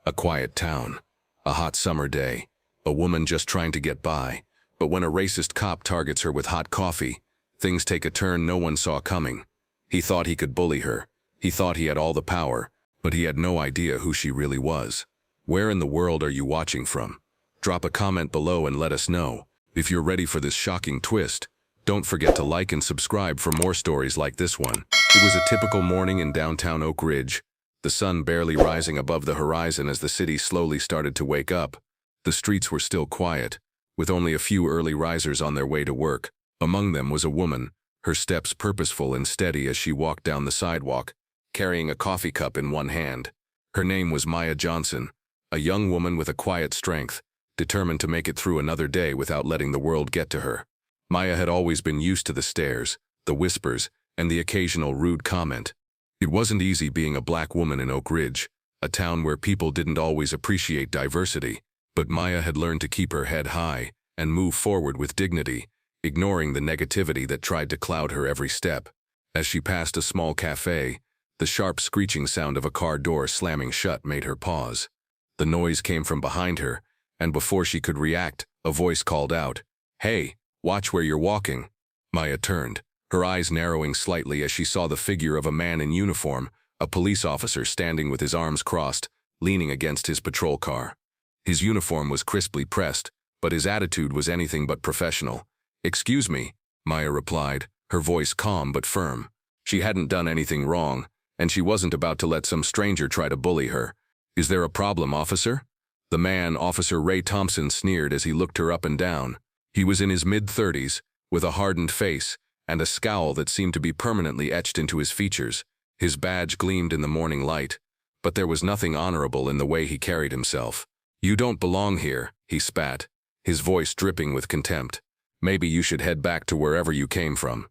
A quiet town. A hot summer day. A woman just trying to get by. But when a racist cop targets her with hot coffee, things take a turn no one saw coming. He thought he could bully her. He thought he had all the power, but he had no idea who she really was. Where in the world are you watching from? Drop a comment below and let us know. If you're ready for this shocking twist, don't forget to like and subscribe for more stories like this one. It was a typical morning in downtown Oak Ridge, the sun barely rising above the horizon as the city slowly started to wake up. The streets were still quiet, with only a few early risers on their way to work. Among them was a woman, her steps purposeful and steady as she walked down the sidewalk, carrying a coffee cup in one hand. Her name was Maya Johnson, a young woman with a quiet strength, determined to make it through another day without letting the world get to her. Maya had always been used to the stares, the whispers, and the occasional rude comment. It wasn't easy being a black woman in Oak Ridge, a town where people didn't always appreciate diversity, but Maya had learned to keep her head high and move forward with dignity, ignoring the negativity that tried to cloud her every step. As she passed a small cafe, the sharp screeching sound of a car door slamming shut made her pause. The noise came from behind her, and before she could react, a voice called out, "Hey, watch where you're walking." Maya turned, her eyes narrowing slightly as she saw the figure of a man in uniform, a police officer standing with his arms crossed, leaning against his patrol car. His uniform was crisply pressed, but his attitude was anything but professional. "Excuse me," Maya replied, her voice calm but firm. She hadn't done anything wrong, and she wasn't about to let some stranger try to bully her. "Is there a problem, officer?" The man, Officer Ray Thompson, sneered as he looked her up and down. He was in his mid-30s, with a hardened face, and a scowl that seemed to be permanently etched into his features. His badge gleamed in the morning light, but there was nothing honorable in the way he carried himself. "You don't belong here," he spat, his voice dripping with contempt. "Maybe you should head back to wherever you came from."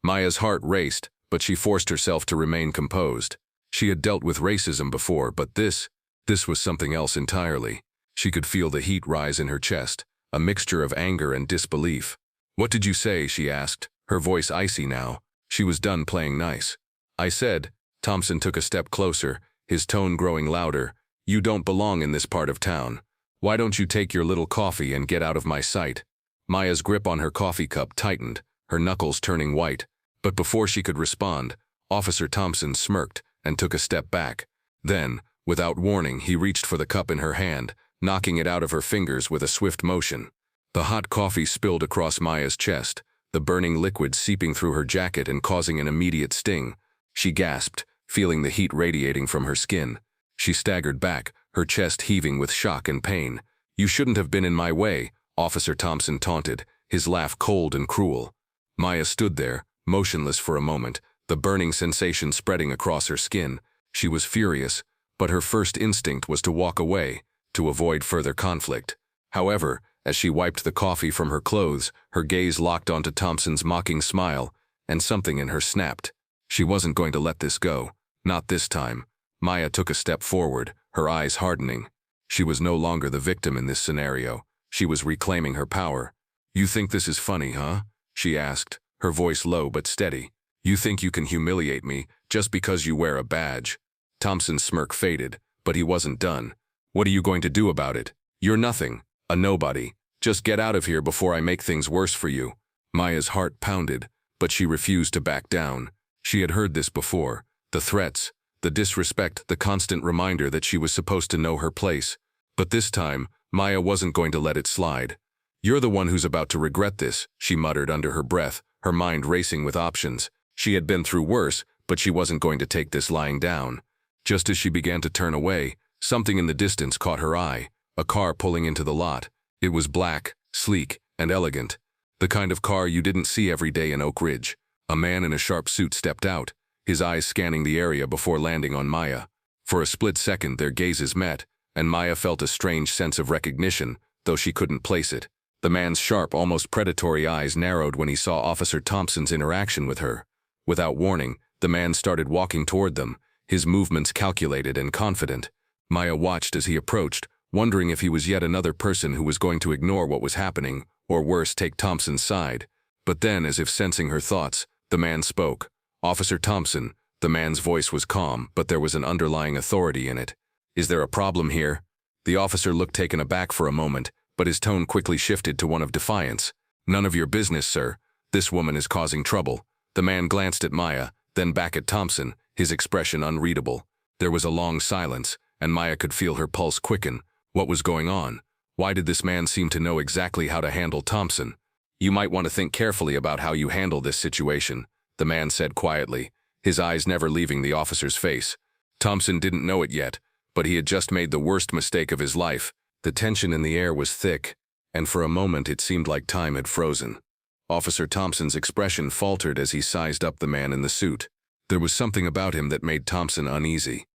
Maya's heart raced, but she forced herself to remain composed. She had dealt with racism before, but this was something else entirely. She could feel the heat rise in her chest, a mixture of anger and disbelief. "What did you say?" she asked, her voice icy now. She was done playing nice. "I said," Thompson took a step closer, his tone growing louder, "you don't belong in this part of town. Why don't you take your little coffee and get out of my sight?" Maya's grip on her coffee cup tightened, her knuckles turning white. But before she could respond, Officer Thompson smirked and took a step back. Then, without warning, he reached for the cup in her hand, knocking it out of her fingers with a swift motion. The hot coffee spilled across Maya's chest, the burning liquid seeping through her jacket and causing an immediate sting. She gasped, feeling the heat radiating from her skin. She staggered back, her chest heaving with shock and pain. "You shouldn't have been in my way," Officer Thompson taunted, his laugh cold and cruel. Maya stood there, motionless for a moment, the burning sensation spreading across her skin. She was furious, but her first instinct was to walk away, to avoid further conflict. However, as she wiped the coffee from her clothes, her gaze locked onto Thompson's mocking smile, and something in her snapped. She wasn't going to let this go. Not this time. Maya took a step forward, her eyes hardening. She was no longer the victim in this scenario. She was reclaiming her power. "You think this is funny, huh?" she asked, her voice low but steady. "You think you can humiliate me just because you wear a badge?" Thompson's smirk faded, but he wasn't done. "What are you going to do about it? You're nothing, a nobody. Just get out of here before I make things worse for you." Maya's heart pounded, but she refused to back down. She had heard this before, the threats, the disrespect, the constant reminder that she was supposed to know her place. But this time, Maya wasn't going to let it slide. "You're the one who's about to regret this," she muttered under her breath, her mind racing with options. She had been through worse, but she wasn't going to take this lying down. Just as she began to turn away, something in the distance caught her eye, a car pulling into the lot. It was black, sleek, and elegant, the kind of car you didn't see every day in Oak Ridge. A man in a sharp suit stepped out, his eyes scanning the area before landing on Maya. For a split second, their gazes met, and Maya felt a strange sense of recognition, though she couldn't place it. The man's sharp, almost predatory eyes narrowed when he saw Officer Thompson's interaction with her. Without warning, the man started walking toward them, his movements calculated and confident. Maya watched as he approached, wondering if he was yet another person who was going to ignore what was happening, or worse, take Thompson's side. But then, as if sensing her thoughts, the man spoke. "Officer Thompson." The man's voice was calm, but there was an underlying authority in it. Is there a problem here? The officer looked taken aback for a moment, but his tone quickly shifted to one of defiance. None of your business, sir. This woman is causing trouble. The man glanced at Maya, then back at Thompson, his expression unreadable. There was a long silence, and Maya could feel her pulse quicken. What was going on? Why did this man seem to know exactly how to handle Thompson? You might want to think carefully about how you handle this situation, the man said quietly, his eyes never leaving the officer's face. Thompson didn't know it yet, but he had just made the worst mistake of his life. The tension in the air was thick, and for a moment it seemed like time had frozen. Officer Thompson's expression faltered as he sized up the man in the suit. There was something about him that made Thompson uneasy.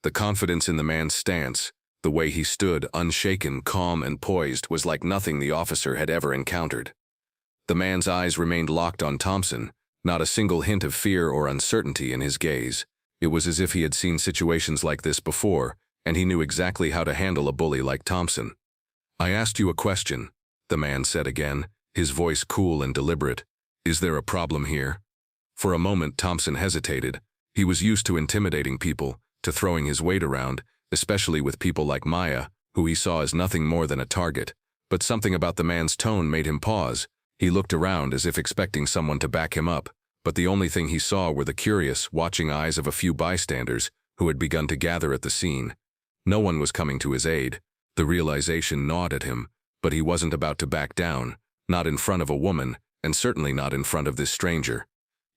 The confidence in the man's stance, the way he stood, unshaken, calm, and poised, was like nothing the officer had ever encountered. The man's eyes remained locked on Thompson, not a single hint of fear or uncertainty in his gaze. It was as if he had seen situations like this before, and he knew exactly how to handle a bully like Thompson. I asked you a question, the man said again, his voice cool and deliberate. Is there a problem here? For a moment Thompson hesitated. He was used to intimidating people, to throwing his weight around, especially with people like Maya, who he saw as nothing more than a target. But something about the man's tone made him pause. He looked around as if expecting someone to back him up, but the only thing he saw were the curious, watching eyes of a few bystanders who had begun to gather at the scene. No one was coming to his aid. The realization gnawed at him, but he wasn't about to back down, not in front of a woman, and certainly not in front of this stranger.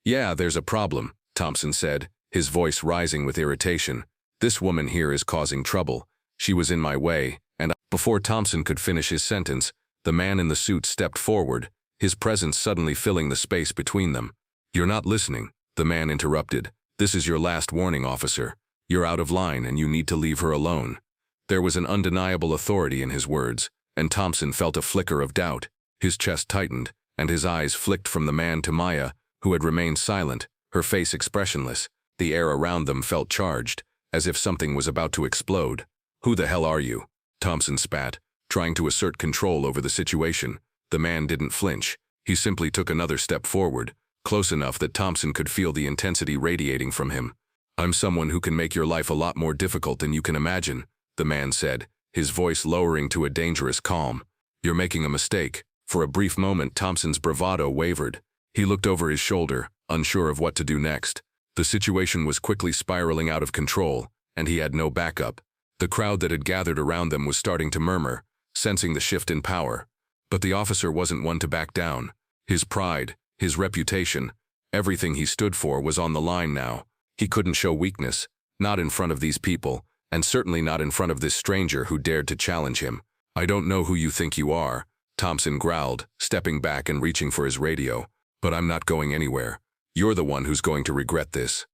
Yeah, there's a problem, Thompson said, his voice rising with irritation. This woman here is causing trouble. She was in my way, and before Thompson could finish his sentence, the man in the suit stepped forward, his presence suddenly filling the space between them. You're not listening, the man interrupted. This is your last warning, officer. You're out of line and you need to leave her alone. There was an undeniable authority in his words, and Thompson felt a flicker of doubt. His chest tightened, and his eyes flicked from the man to Maya, who had remained silent, her face expressionless. The air around them felt charged, as if something was about to explode. Who the hell are you? Thompson spat, trying to assert control over the situation. The man didn't flinch. He simply took another step forward, close enough that Thompson could feel the intensity radiating from him. I'm someone who can make your life a lot more difficult than you can imagine, the man said, his voice lowering to a dangerous calm. You're making a mistake. For a brief moment Thompson's bravado wavered. He looked over his shoulder, unsure of what to do next. The situation was quickly spiraling out of control, and he had no backup. The crowd that had gathered around them was starting to murmur, sensing the shift in power. But the officer wasn't one to back down. His pride, his reputation, everything he stood for was on the line now. He couldn't show weakness, not in front of these people, and certainly not in front of this stranger who dared to challenge him. I don't know who you think you are, Thompson growled, stepping back and reaching for his radio. But I'm not going anywhere. You're the one who's going to regret this.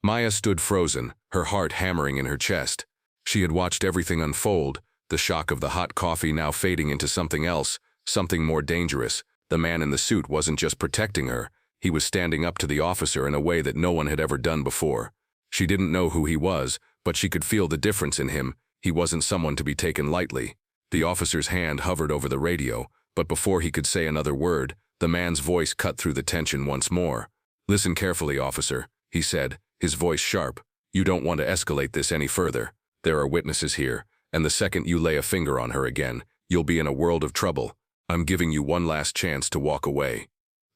Maya stood frozen, her heart hammering in her chest. She had watched everything unfold, the shock of the hot coffee now fading into something else, something more dangerous. The man in the suit wasn't just protecting her, he was standing up to the officer in a way that no one had ever done before. She didn't know who he was, but she could feel the difference in him. He wasn't someone to be taken lightly. The officer's hand hovered over the radio, but before he could say another word, the man's voice cut through the tension once more. Listen carefully, officer, he said, his voice sharp. You don't want to escalate this any further. There are witnesses here, and the second you lay a finger on her again, you'll be in a world of trouble. I'm giving you one last chance to walk away.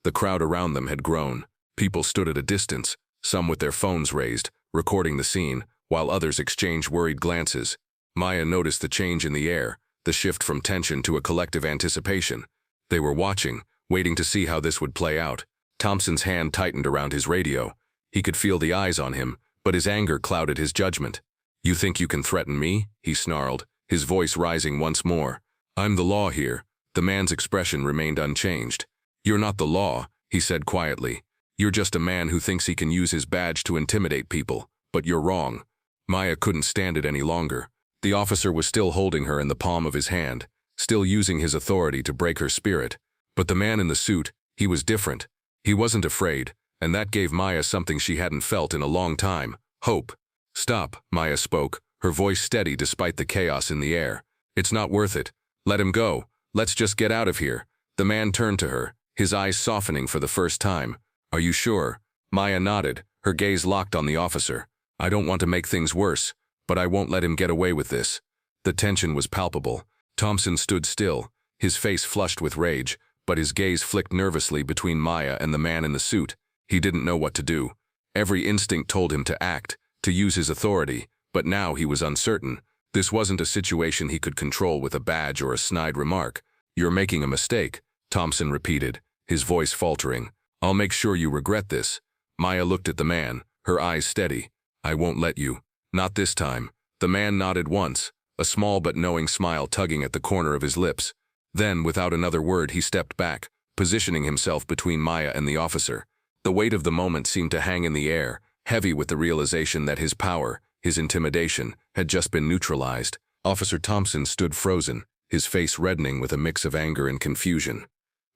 The crowd around them had grown. People stood at a distance, some with their phones raised, recording the scene, while others exchanged worried glances. Maya noticed the change in the air, the shift from tension to a collective anticipation. They were watching, waiting to see how this would play out. Thompson's hand tightened around his radio. He could feel the eyes on him, but his anger clouded his judgment. You think you can threaten me? He snarled, his voice rising once more. I'm the law here. The man's expression remained unchanged. You're not the law, he said quietly. You're just a man who thinks he can use his badge to intimidate people, but you're wrong. Maya couldn't stand it any longer. The officer was still holding her in the palm of his hand, still using his authority to break her spirit. But the man in the suit, he was different. He wasn't afraid, and that gave Maya something she hadn't felt in a long time, hope. Stop, Maya spoke, her voice steady despite the chaos in the air. It's not worth it. Let him go. Let's just get out of here. The man turned to her, his eyes softening for the first time. Are you sure? Maya nodded, her gaze locked on the officer. I don't want to make things worse, But I won't let him get away with this. The tension was palpable. Thompson stood still, his face flushed with rage, but his gaze flicked nervously between Maya and the man in the suit. He didn't know what to do. Every instinct told him to act, to use his authority, but now he was uncertain. This wasn't a situation he could control with a badge or a snide remark. "You're making a mistake," Thompson repeated, his voice faltering. "I'll make sure you regret this." Maya looked at the man, her eyes steady. "I won't let you. Not this time." The man nodded once, a small but knowing smile tugging at the corner of his lips. Then, without another word, he stepped back, positioning himself between Maya and the officer. The weight of the moment seemed to hang in the air, heavy with the realization that his power, his intimidation, had just been neutralized. Officer Thompson stood frozen, his face reddening with a mix of anger and confusion.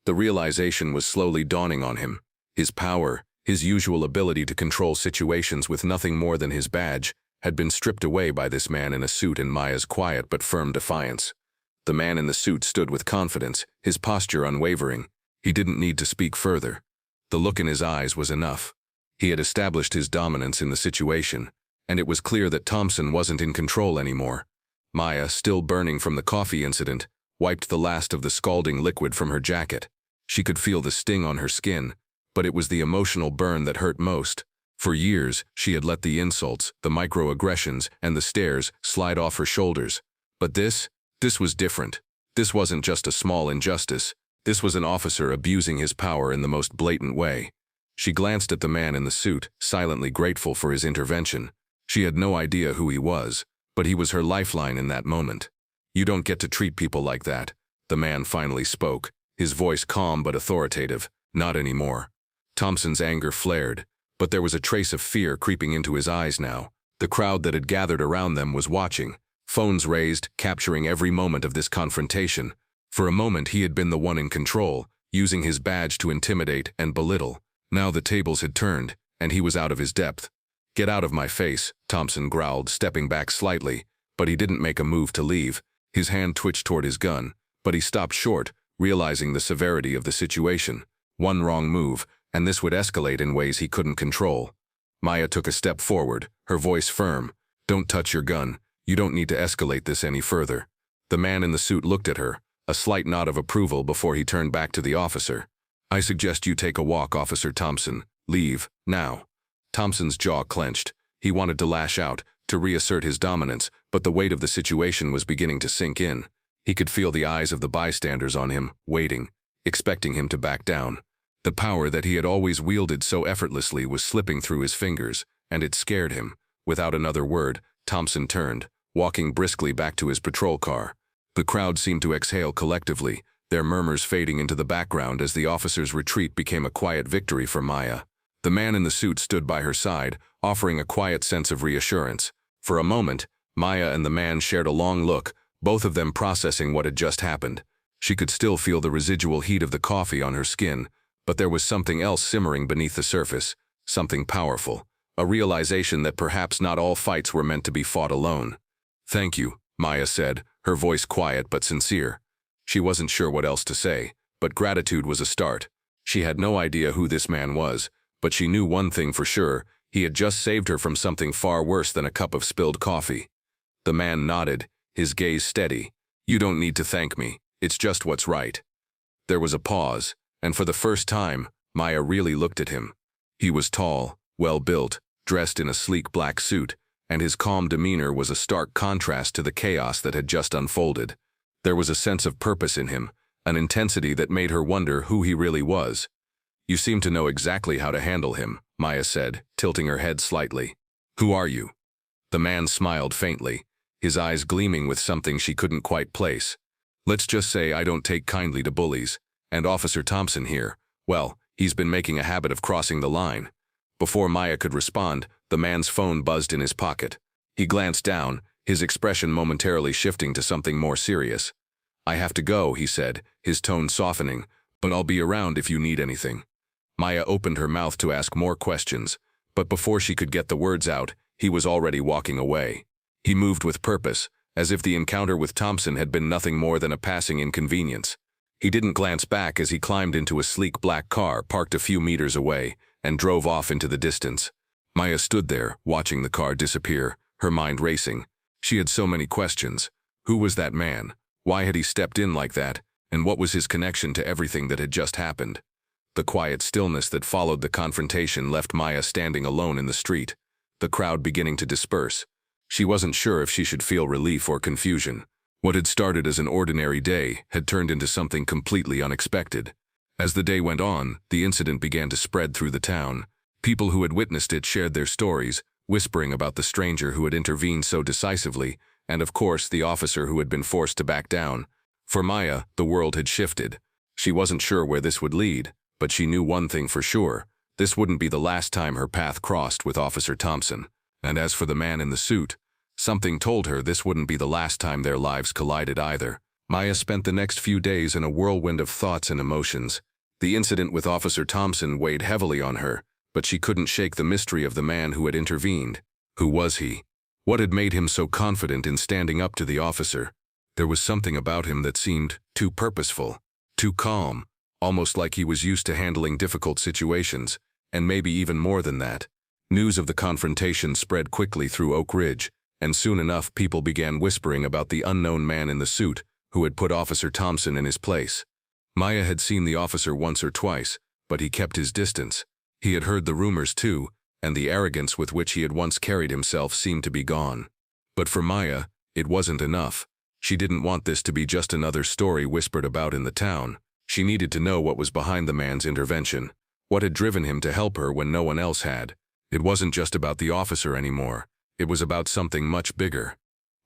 The realization was slowly dawning on him. His power, his usual ability to control situations with nothing more than his badge, had been stripped away by this man in a suit in Maya's quiet but firm defiance. The man in the suit stood with confidence, his posture unwavering. He didn't need to speak further. The look in his eyes was enough. He had established his dominance in the situation, and it was clear that Thompson wasn't in control anymore. Maya, still burning from the coffee incident, wiped the last of the scalding liquid from her jacket. She could feel the sting on her skin, but it was the emotional burn that hurt most. For years, she had let the insults, the microaggressions, and the stares slide off her shoulders. But this was different. This wasn't just a small injustice. This was an officer abusing his power in the most blatant way. She glanced at the man in the suit, silently grateful for his intervention. She had no idea who he was, but he was her lifeline in that moment. "You don't get to treat people like that," the man finally spoke, his voice calm but authoritative. "Not anymore." Thompson's anger flared, but there was a trace of fear creeping into his eyes now. The crowd that had gathered around them was watching, phones raised, capturing every moment of this confrontation. For a moment he had been the one in control, using his badge to intimidate and belittle. Now the tables had turned, and he was out of his depth. "Get out of my face," Thompson growled, stepping back slightly, but he didn't make a move to leave. His hand twitched toward his gun, but he stopped short, realizing the severity of the situation. One wrong move, and this would escalate in ways he couldn't control. Maya took a step forward, her voice firm. "Don't touch your gun. You don't need to escalate this any further." The man in the suit looked at her, a slight nod of approval before he turned back to the officer. "I suggest you take a walk, Officer Thompson. Leave, now." Thompson's jaw clenched. He wanted to lash out, to reassert his dominance, but the weight of the situation was beginning to sink in. He could feel the eyes of the bystanders on him, waiting, expecting him to back down. The power that he had always wielded so effortlessly was slipping through his fingers, and it scared him. Without another word, Thompson turned, walking briskly back to his patrol car. The crowd seemed to exhale collectively, their murmurs fading into the background as the officer's retreat became a quiet victory for Maya. The man in the suit stood by her side, offering a quiet sense of reassurance. For a moment, Maya and the man shared a long look, both of them processing what had just happened. She could still feel the residual heat of the coffee on her skin, but there was something else simmering beneath the surface, something powerful, a realization that perhaps not all fights were meant to be fought alone. "Thank you," Maya said, her voice quiet but sincere. She wasn't sure what else to say, but gratitude was a start. She had no idea who this man was, but she knew one thing for sure: he had just saved her from something far worse than a cup of spilled coffee. The man nodded, his gaze steady. "You don't need to thank me. It's just what's right." There was a pause, and for the first time, Maya really looked at him. He was tall, well-built, dressed in a sleek black suit, and his calm demeanor was a stark contrast to the chaos that had just unfolded. There was a sense of purpose in him, an intensity that made her wonder who he really was. "You seem to know exactly how to handle him," Maya said, tilting her head slightly. "Who are you?" The man smiled faintly, his eyes gleaming with something she couldn't quite place. "Let's just say I don't take kindly to bullies. And Officer Thompson here, well, he's been making a habit of crossing the line." Before Maya could respond, the man's phone buzzed in his pocket. He glanced down, his expression momentarily shifting to something more serious. "I have to go," he said, his tone softening, "but I'll be around if you need anything." Maya opened her mouth to ask more questions, but before she could get the words out, he was already walking away. He moved with purpose, as if the encounter with Thompson had been nothing more than a passing inconvenience. He didn't glance back as he climbed into a sleek black car parked a few meters away and drove off into the distance. Maya stood there, watching the car disappear, her mind racing. She had so many questions. Who was that man? Why had he stepped in like that? And what was his connection to everything that had just happened? The quiet stillness that followed the confrontation left Maya standing alone in the street, the crowd beginning to disperse. She wasn't sure if she should feel relief or confusion. What had started as an ordinary day had turned into something completely unexpected. As the day went on, the incident began to spread through the town. People who had witnessed it shared their stories, whispering about the stranger who had intervened so decisively, and of course the officer who had been forced to back down. For Maya, the world had shifted. She wasn't sure where this would lead, but she knew one thing for sure. This wouldn't be the last time her path crossed with Officer Thompson. And as for the man in the suit, something told her this wouldn't be the last time their lives collided either. Maya spent the next few days in a whirlwind of thoughts and emotions. The incident with Officer Thompson weighed heavily on her, but she couldn't shake the mystery of the man who had intervened. Who was he? What had made him so confident in standing up to the officer? There was something about him that seemed too purposeful, too calm, almost like he was used to handling difficult situations, and maybe even more than that. News of the confrontation spread quickly through Oak Ridge, and soon enough people began whispering about the unknown man in the suit who had put Officer Thompson in his place. Maya had seen the officer once or twice, but he kept his distance. He had heard the rumors too, and the arrogance with which he had once carried himself seemed to be gone. But for Maya, it wasn't enough. She didn't want this to be just another story whispered about in the town. She needed to know what was behind the man's intervention. What had driven him to help her when no one else had? It wasn't just about the officer anymore. It was about something much bigger.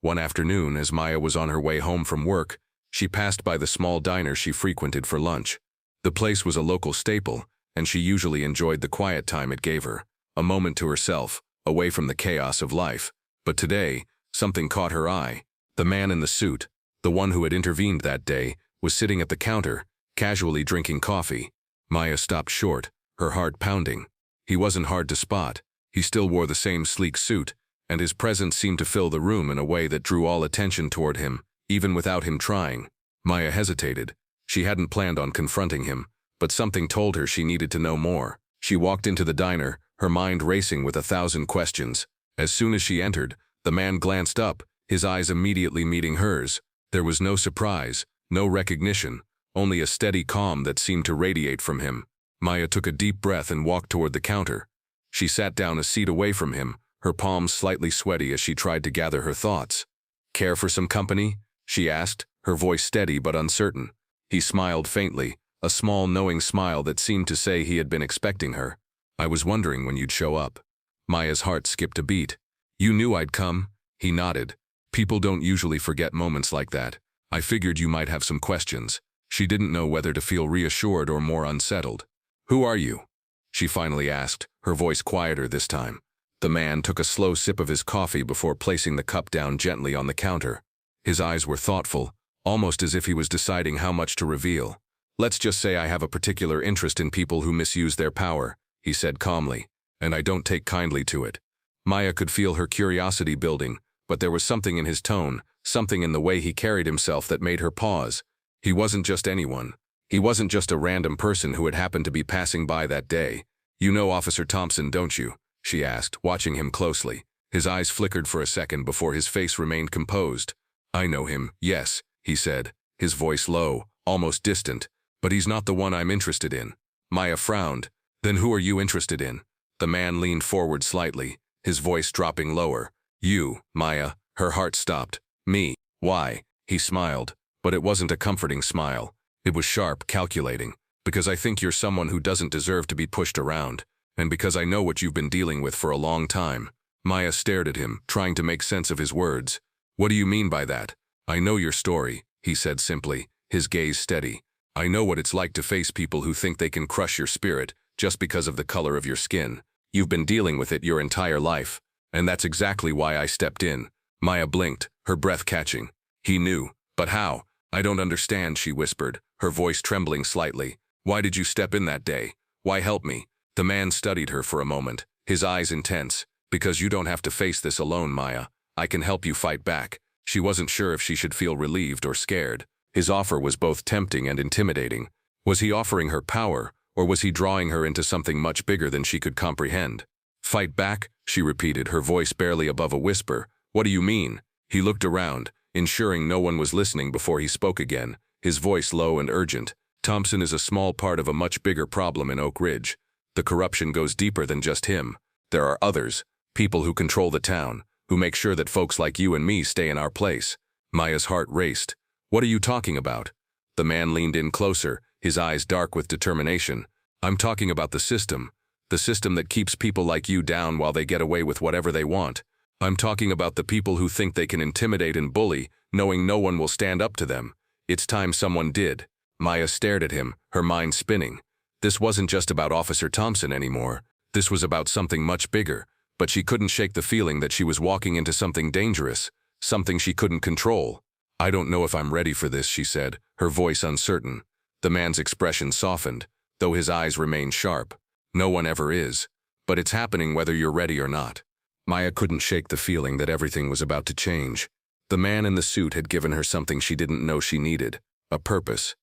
One afternoon, as Maya was on her way home from work, she passed by the small diner she frequented for lunch. The place was a local staple, and she usually enjoyed the quiet time it gave her, a moment to herself, away from the chaos of life. But today, something caught her eye. The man in the suit, the one who had intervened that day, was sitting at the counter, casually drinking coffee. Maya stopped short, her heart pounding. He wasn't hard to spot. He still wore the same sleek suit, and his presence seemed to fill the room in a way that drew all attention toward him, even without him trying. Maya hesitated. She hadn't planned on confronting him, but something told her she needed to know more. She walked into the diner, her mind racing with 1,000 questions. As soon as she entered, the man glanced up, his eyes immediately meeting hers. There was no surprise, no recognition, only a steady calm that seemed to radiate from him. Maya took a deep breath and walked toward the counter. She sat down a seat away from him, her palms slightly sweaty as she tried to gather her thoughts. "Care for some company?" she asked, her voice steady but uncertain. He smiled faintly, a small knowing smile that seemed to say he had been expecting her. "I was wondering when you'd show up." Maya's heart skipped a beat. "You knew I'd come?" He nodded. "People don't usually forget moments like that. I figured you might have some questions." She didn't know whether to feel reassured or more unsettled. "Who are you?" she finally asked, her voice quieter this time. The man took a slow sip of his coffee before placing the cup down gently on the counter. His eyes were thoughtful, almost as if he was deciding how much to reveal. "Let's just say I have a particular interest in people who misuse their power," he said calmly, "and I don't take kindly to it." Maya could feel her curiosity building, but there was something in his tone, something in the way he carried himself that made her pause. He wasn't just anyone. He wasn't just a random person who had happened to be passing by that day. "You know Officer Thompson, don't you?" she asked, watching him closely. His eyes flickered for a second before his face remained composed. "I know him, yes," he said, his voice low, almost distant. "But he's not the one I'm interested in." Maya frowned. "Then who are you interested in?" The man leaned forward slightly, his voice dropping lower. "You, Maya." Her heart stopped. "Me? Why?" He smiled, but it wasn't a comforting smile. It was sharp, calculating. "Because I think you're someone who doesn't deserve to be pushed around, and because I know what you've been dealing with for a long time." Maya stared at him, trying to make sense of his words. "What do you mean by that?" "I know your story," he said simply, his gaze steady. "I know what it's like to face people who think they can crush your spirit just because of the color of your skin. You've been dealing with it your entire life, and that's exactly why I stepped in." Maya blinked, her breath catching. He knew. "But how?" "I don't understand," she whispered, her voice trembling slightly. "Why did you step in that day? Why help me?" The man studied her for a moment, his eyes intense. "Because you don't have to face this alone, Maya. I can help you fight back." She wasn't sure if she should feel relieved or scared. His offer was both tempting and intimidating. Was he offering her power, or was he drawing her into something much bigger than she could comprehend? Fight back? She repeated, her voice barely above a whisper. What do you mean? He looked around, ensuring no one was listening before he spoke again, his voice low and urgent. Thompson is a small part of a much bigger problem in Oak Ridge. The corruption goes deeper than just him. There are others, people who control the town, who make sure that folks like you and me stay in our place. Maya's heart raced. What are you talking about? The man leaned in closer, his eyes dark with determination. I'm talking about the system that keeps people like you down while they get away with whatever they want. I'm talking about the people who think they can intimidate and bully, knowing no one will stand up to them. It's time someone did. Maya stared at him, her mind spinning. This wasn't just about Officer Thompson anymore. This was about something much bigger, but she couldn't shake the feeling that she was walking into something dangerous, something she couldn't control. I don't know if I'm ready for this, she said, her voice uncertain. The man's expression softened, though his eyes remained sharp. No one ever is, but it's happening whether you're ready or not. Maya couldn't shake the feeling that everything was about to change. The man in the suit had given her something she didn't know she needed, a purpose.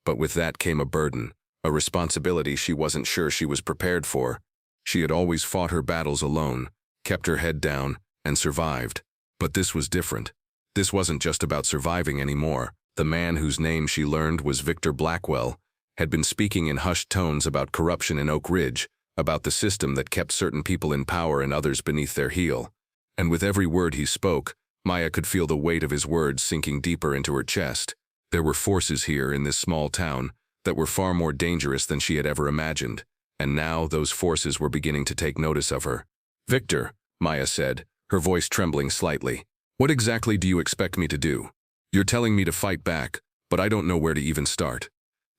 But with that came a burden, a responsibility she wasn't sure she was prepared for. She had always fought her battles alone, kept her head down, and survived. But this was different. This wasn't just about surviving anymore. The man whose name she learned was Victor Blackwell had been speaking in hushed tones about corruption in Oak Ridge, about the system that kept certain people in power and others beneath their heel. And with every word he spoke, Maya could feel the weight of his words sinking deeper into her chest. There were forces here in this small town that were far more dangerous than she had ever imagined, and now those forces were beginning to take notice of her. Victor, Maya said, her voice trembling slightly. What exactly do you expect me to do? You're telling me to fight back, but I don't know where to even start.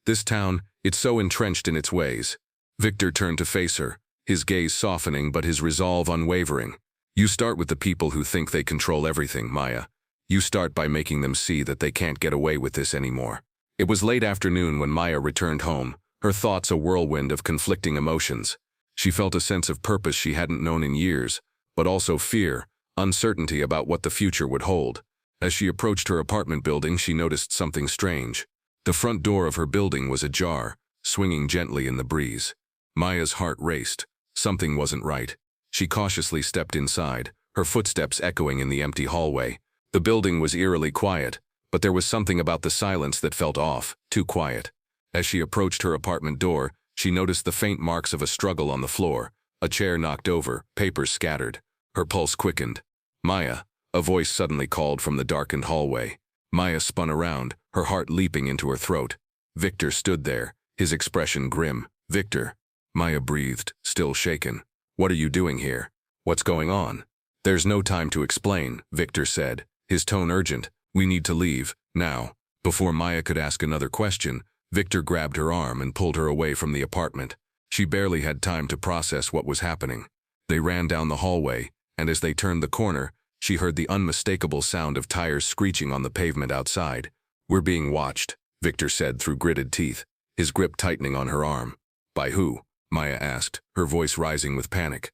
This town, it's so entrenched in its ways. Victor turned to face her, his gaze softening but his resolve unwavering. You start with the people who think they control everything, Maya. You start by making them see that they can't get away with this anymore. It was late afternoon when Maya returned home, her thoughts a whirlwind of conflicting emotions. She felt a sense of purpose she hadn't known in years, but also fear, uncertainty about what the future would hold. As she approached her apartment building, she noticed something strange. The front door of her building was ajar, swinging gently in the breeze. Maya's heart raced. Something wasn't right. She cautiously stepped inside, her footsteps echoing in the empty hallway. The building was eerily quiet, but there was something about the silence that felt off, too quiet. As she approached her apartment door, she noticed the faint marks of a struggle on the floor, a chair knocked over, papers scattered. Her pulse quickened. Maya, a voice suddenly called from the darkened hallway. Maya spun around, her heart leaping into her throat. Victor stood there, his expression grim. Victor. Maya breathed, still shaken. What are you doing here? What's going on? There's no time to explain, Victor said, his tone urgent. We need to leave, now. Before Maya could ask another question, Victor grabbed her arm and pulled her away from the apartment. She barely had time to process what was happening. They ran down the hallway, and as they turned the corner, she heard the unmistakable sound of tires screeching on the pavement outside. We're being watched, Victor said through gritted teeth, his grip tightening on her arm. By who? Maya asked, her voice rising with panic.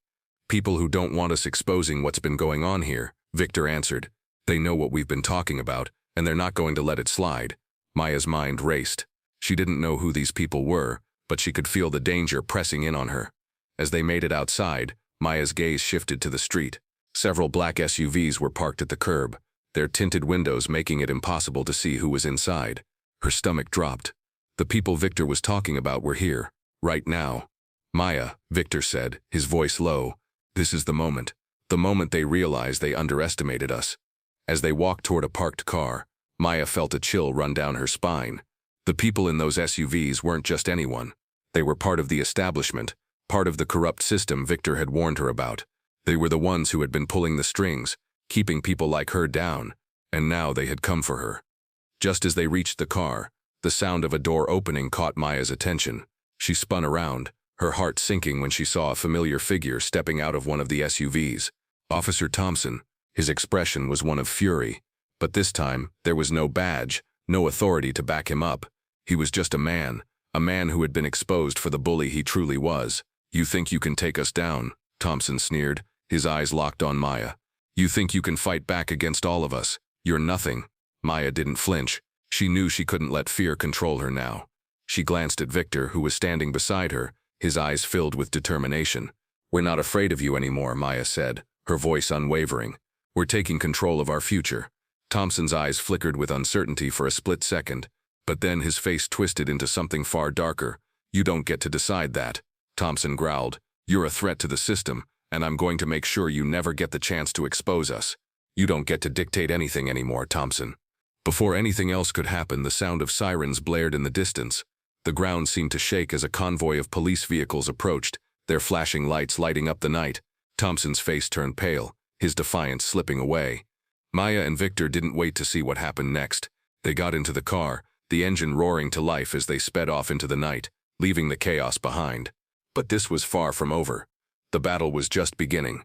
People who don't want us exposing what's been going on here, Victor answered. They know what we've been talking about, and they're not going to let it slide. Maya's mind raced. She didn't know who these people were, but she could feel the danger pressing in on her. As they made it outside, Maya's gaze shifted to the street. Several black SUVs were parked at the curb, their tinted windows making it impossible to see who was inside. Her stomach dropped. The people Victor was talking about were here, right now. Maya, Victor said, his voice low. This is the moment they realized they underestimated us. As they walked toward a parked car, Maya felt a chill run down her spine. The people in those SUVs weren't just anyone. They were part of the establishment, part of the corrupt system Victor had warned her about. They were the ones who had been pulling the strings, keeping people like her down, and now they had come for her. Just as they reached the car, the sound of a door opening caught Maya's attention. She spun around, her heart sinking when she saw a familiar figure stepping out of one of the SUVs. Officer Thompson. His expression was one of fury, but this time there was no badge, no authority to back him up. He was just a man who had been exposed for the bully he truly was. You think you can take us down? Thompson sneered, his eyes locked on Maya. You think you can fight back against all of us? You're nothing. Maya didn't flinch. She knew she couldn't let fear control her now. She glanced at Victor, who was standing beside her, his eyes filled with determination. "We're not afraid of you anymore," Maya said, her voice unwavering. "We're taking control of our future." Thompson's eyes flickered with uncertainty for a split second, but then his face twisted into something far darker. "You don't get to decide that," Thompson growled. "You're a threat to the system, and I'm going to make sure you never get the chance to expose us. You don't get to dictate anything anymore, Thompson." Before anything else could happen, the sound of sirens blared in the distance. The ground seemed to shake as a convoy of police vehicles approached, their flashing lights lighting up the night. Thompson's face turned pale, his defiance slipping away. Maya and Victor didn't wait to see what happened next. They got into the car, the engine roaring to life as they sped off into the night, leaving the chaos behind. But this was far from over. The battle was just beginning.